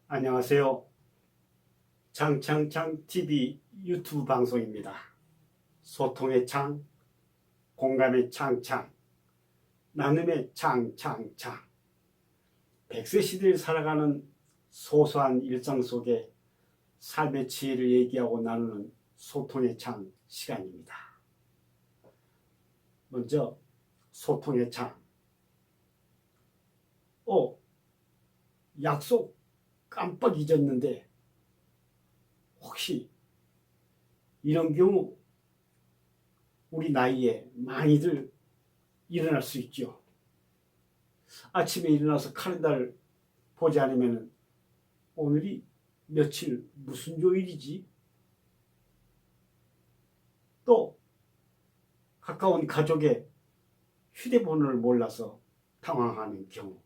안녕하세요. 장TV 유튜브 방송입니다. 소통의 창, 공감의 창, 나눔의 창. 100세 시대를 살아가는 소소한 일상 속에 삶의 지혜를 얘기하고 나누는 소통의 창 시간입니다. 먼저 소통의 창. 약속 깜빡 잊었는데 혹시 이런 경우 우리 나이에 많이들 일어날 수 있죠. 아침에 일어나서 카len다를 보지 않으면 오늘이 며칠 무슨 요일이지? 또 가까운 가족의 휴대번호를 몰라서 당황하는 경우,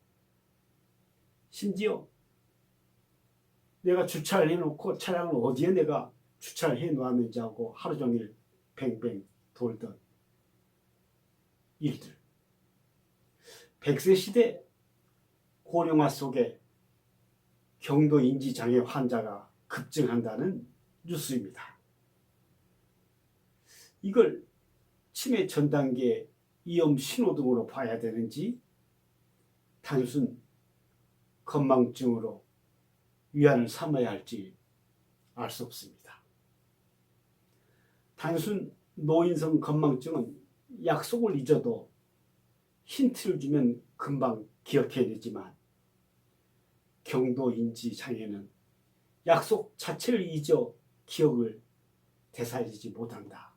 심지어 내가 주차를 해놓고 차량을 어디에 내가 주차를 해놓았는지 하고 하루 종일 뱅뱅 돌던 일들. 100세 시대 고령화 속에 경도 인지장애 환자가 급증한다는 뉴스입니다. 이걸 치매 전 단계 위험 신호등으로 봐야 되는지 단순 건망증으로 위안을 삼아야 할지 알 수 없습니다. 단순 노인성 건망증은 약속을 잊어도 힌트를 주면 금방 기억해내지만 경도인지 장애는 약속 자체를 잊어 기억을 되살리지 못한다.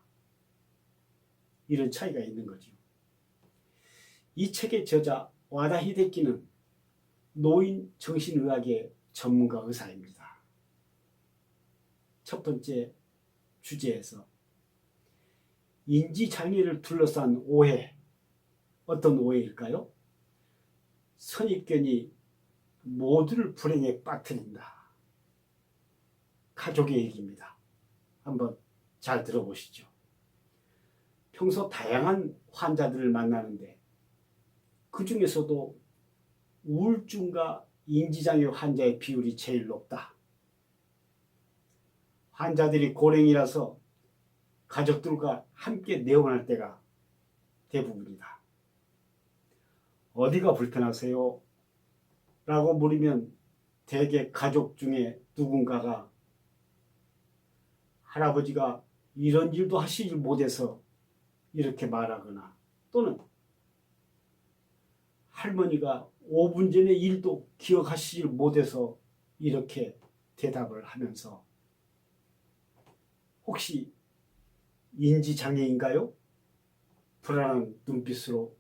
이런 차이가 있는 거죠. 이 책의 저자 와다 히데키는 노인 정신의학의 전문가 의사입니다. 첫 번째 주제에서 인지장애를 둘러싼 오해, 어떤 오해일까요? 선입견이 모두를 불행에 빠뜨린다. 가족의 얘기입니다. 한번 잘 들어보시죠. 평소 다양한 환자들을 만나는데 그 중에서도 우울증과 인지장애 환자의 비율이 제일 높다. 환자들이 고령이라서 가족들과 함께 내원할 때가 대부분이다. 어디가 불편하세요? 라고 물으면 대개 가족 중에 누군가가 할아버지가 이런 일도 하시지 못해서 이렇게 말하거나, 또는 할머니가 5분 전의 일도 기억하시지 못해서 이렇게 대답을 하면서 혹시 인지장애인가요? 불안한 눈빛으로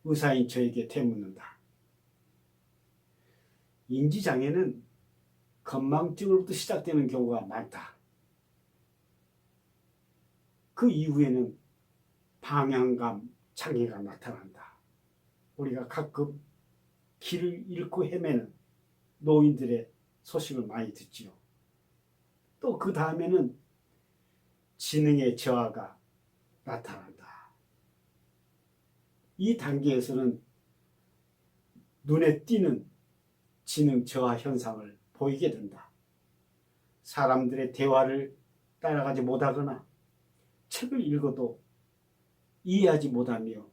의사인 저에게 되묻는다. 인지장애는 건망증으로부터 시작되는 경우가 많다. 그 이후에는 방향감 장애가 나타난다. 우리가 가끔 길을 잃고 헤매는 노인들의 소식을 많이 듣지요. 또 그 다음에는 지능의 저하가 나타난다. 이 단계에서는 눈에 띄는 지능 저하 현상을 보이게 된다. 사람들의 대화를 따라가지 못하거나 책을 읽어도 이해하지 못하며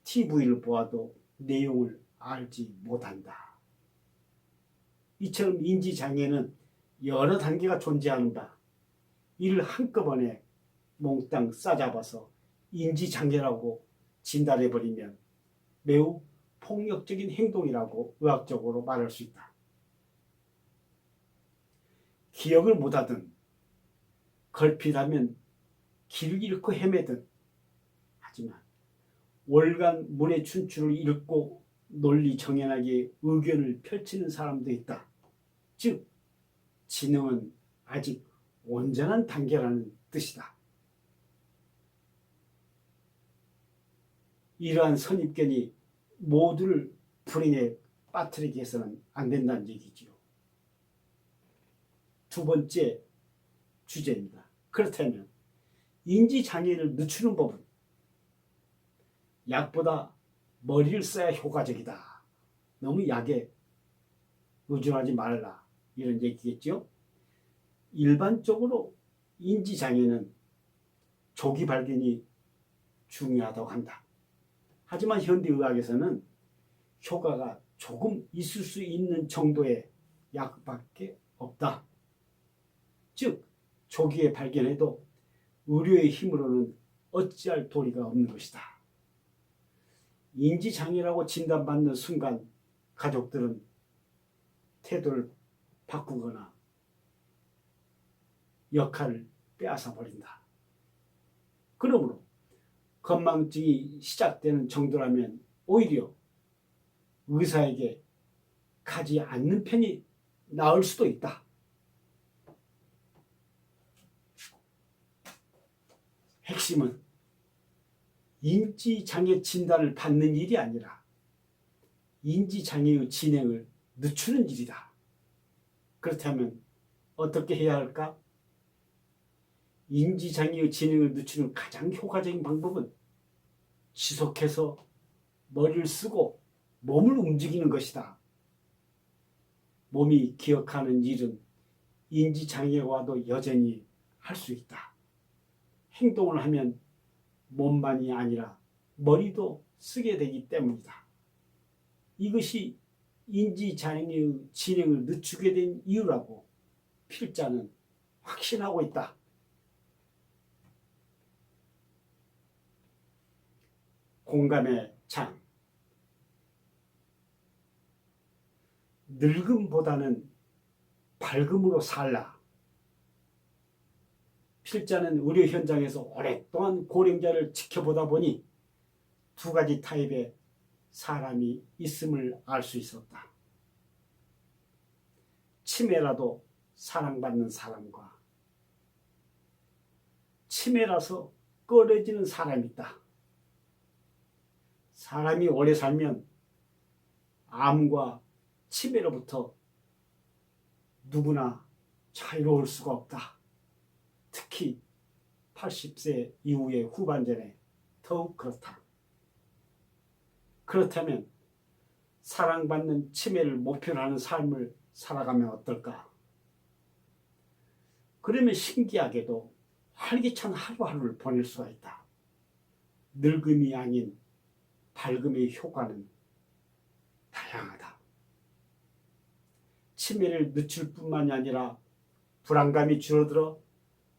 TV를 보아도 내용을 알지 못한다. 이처럼 인지장애는 여러 단계가 존재한다. 이를 한꺼번에 몽땅 싸잡아서 인지장애라고 진단해버리면 매우 폭력적인 행동이라고 의학적으로 말할 수 있다. 기억을 못하든 걸핏하면 길을 잃고 헤매든, 하지만 월간 문의 춘추를 읽고 논리 정연하게 의견을 펼치는 사람도 있다. 즉 지능은 아직 온전한 단계라는 뜻이다. 이러한 선입견이 모두를 불행에 빠뜨리게 해서는 안 된다는 얘기지요. 두 번째 주제입니다. 그렇다면 인지장애를 늦추는 법은 약보다 머리를 써야 효과적이다. 너무 약에 의존하지 말라 이런 얘기겠죠. 일반적으로 인지장애는 조기 발견이 중요하다고 한다. 하지만 현대의학에서는 효과가 조금 있을 수 있는 정도의 약밖에 없다. 즉 조기에 발견해도 의료의 힘으로는 어찌할 도리가 없는 것이다. 인지장애라고 진단받는 순간 가족들은 태도를 바꾸거나 역할을 빼앗아 버린다. 그러므로 건망증이 시작되는 정도라면 오히려 의사에게 가지 않는 편이 나을 수도 있다. 핵심은 인지장애 진단을 받는 일이 아니라 인지장애의 진행을 늦추는 일이다. 그렇다면 어떻게 해야 할까? 인지장애의 진행을 늦추는 가장 효과적인 방법은 지속해서 머리를 쓰고 몸을 움직이는 것이다. 몸이 기억하는 일은 인지장애와도 여전히 할 수 있다. 행동을 하면 몸만이 아니라 머리도 쓰게 되기 때문이다. 이것이 인지장애의 진행을 늦추게 된 이유라고 필자는 확신하고 있다. 공감의 장. 늙음보다는 밝음으로 살라. 필자는 의료 현장에서 오랫동안 고령자를 지켜보다 보니 두 가지 타입의 사람이 있음을 알 수 있었다. 치매라도 사랑받는 사람과 치매라서 꺼려지는 사람이 있다. 사람이 오래 살면 암과 치매로부터 누구나 자유로울 수가 없다. 특히 80세 이후의 후반전에 더욱 그렇다. 그렇다면 사랑받는 치매를 목표로 하는 삶을 살아가면 어떨까? 그러면 신기하게도 활기찬 하루하루를 보낼 수가 있다. 늙음이 아닌 밝음의 효과는 다양하다. 치매를 늦출 뿐만이 아니라 불안감이 줄어들어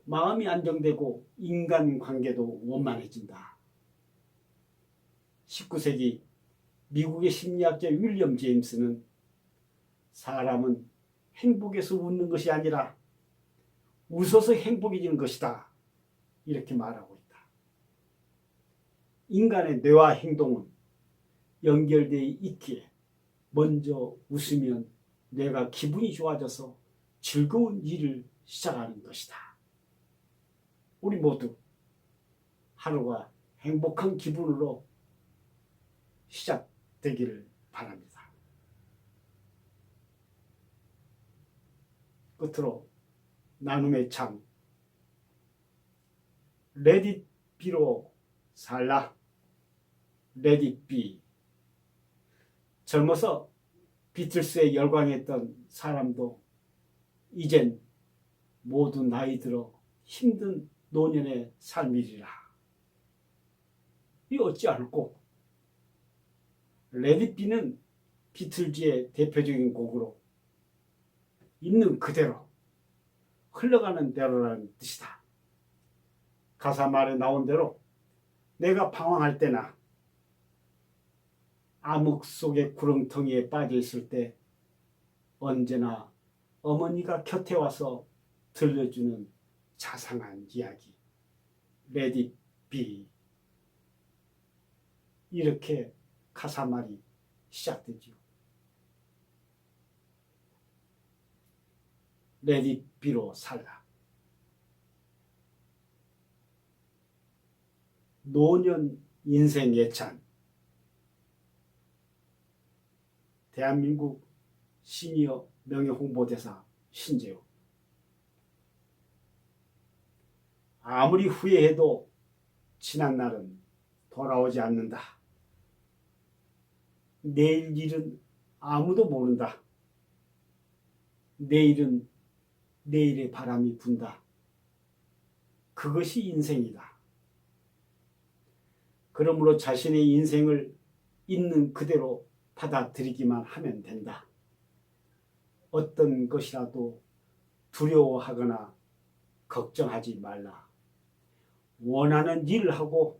마음이 안정되고 인간관계도 원만해진다. 19세기 미국의 심리학자 윌리엄 제임스는 사람은 행복해서 웃는 것이 아니라 웃어서 행복해지는 것이다. 이렇게 말하고 있다. 인간의 뇌와 행동은 연결되어 있기에 먼저 웃으면 뇌가 기분이 좋아져서 즐거운 일을 시작하는 것이다. 우리 모두 하루가 행복한 기분으로 시작되기를 바랍니다. 끝으로 나눔의 창. Let it be로 살라. Let it be. 젊어서 비틀스에 열광했던 사람도 이젠 모두 나이 들어 힘든 노년의 삶이리라. 이 어찌할꼬? Let it be는 비틀즈의 대표적인 곡으로 있는 그대로 흘러가는 대로라는 뜻이다. 가사 말에 나온 대로 내가 방황할 때나 암흑 속의 구렁텅이에 빠져 있을 때 언제나 어머니가 곁에 와서 들려주는 자상한 이야기. Let it be. 이렇게 가사말이 시작되죠. Let it be로 살라. 노년 인생 예찬. 대한민국 시니어 명예홍보대사 신재호. 아무리 후회해도 지난 날은 돌아오지 않는다. 내일 일은 아무도 모른다. 내일은 내일의 바람이 분다. 그것이 인생이다. 그러므로 자신의 인생을 있는 그대로 받아들이기만 하면 된다. 어떤 것이라도 두려워하거나 걱정하지 말라. 원하는 일을 하고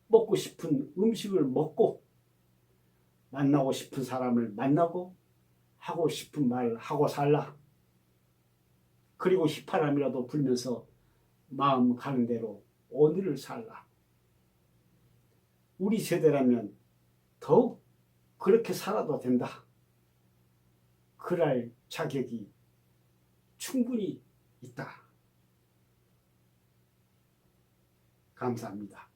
먹고 싶은 음식을 먹고 만나고 싶은 사람을 만나고 하고 싶은 말을 하고 살라. 그리고 휘파람이라도 불면서 마음 가는 대로 오늘을 살라. 우리 세대라면 더욱 그렇게 살아도 된다. 그럴 자격이 충분히 있다. 감사합니다.